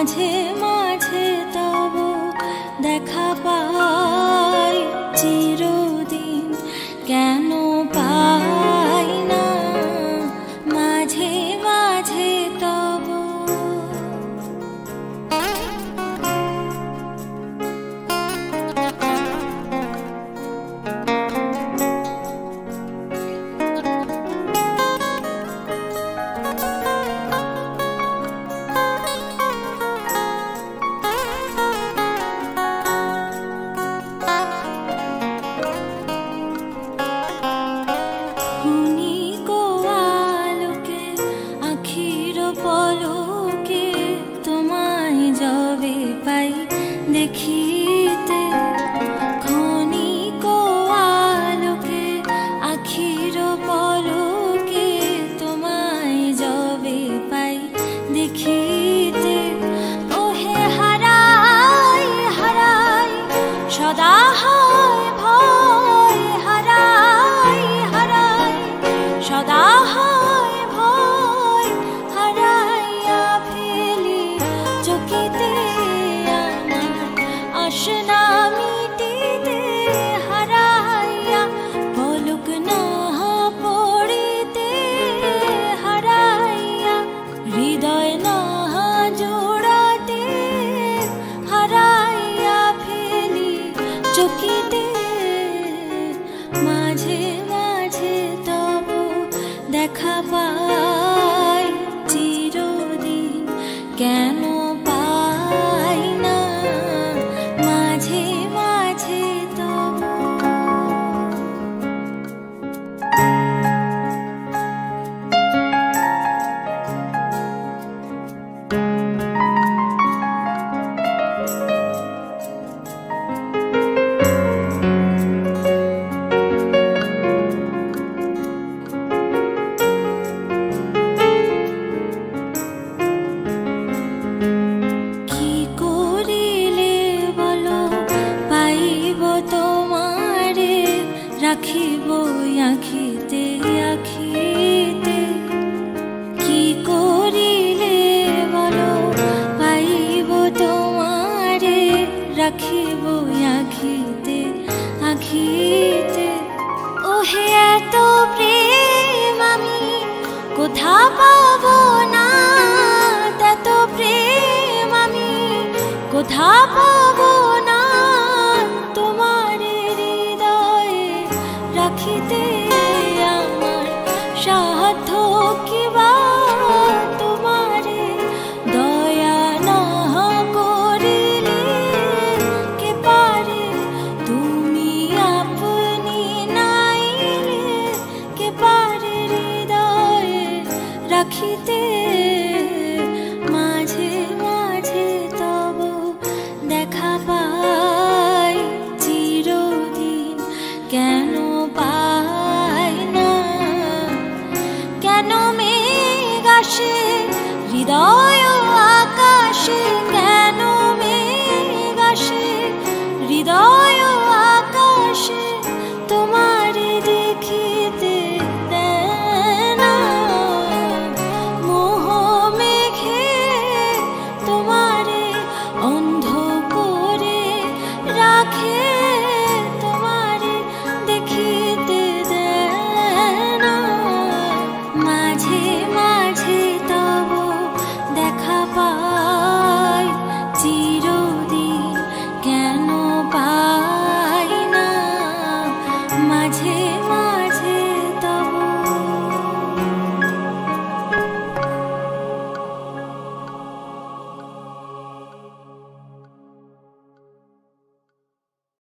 মাঝে মাঝে তব দেখা পাই চিরদিন কেন পাই না মাঝে মাঝে তব পলকে তোমায় যবে পাই দেখিতে ক্ষণিক আলোকে আখির পলকে তোমায় যবে পাই দেখিতে ওহে হারাই হারাই সদা হয় ভয় হারাই হারাই সদা আশনা মিটিতে হারাইয়া পলক না পড়িতে হারাইয়া হৃদয় না জোড়াতে হারাইয়া ফেলি চকিতে মাঝে মাঝে তব দেখা পাই চিরদিন কেন পাই না মাঝে মাঝে তব রাখিব আখিতে আখিতে কি করিলে বলো পাইব তোমারে রাখিব আখিতে আখিতে ওহে এত প্রেম আমি কোথা পাব না তত প্রেম আমি কোথা পাব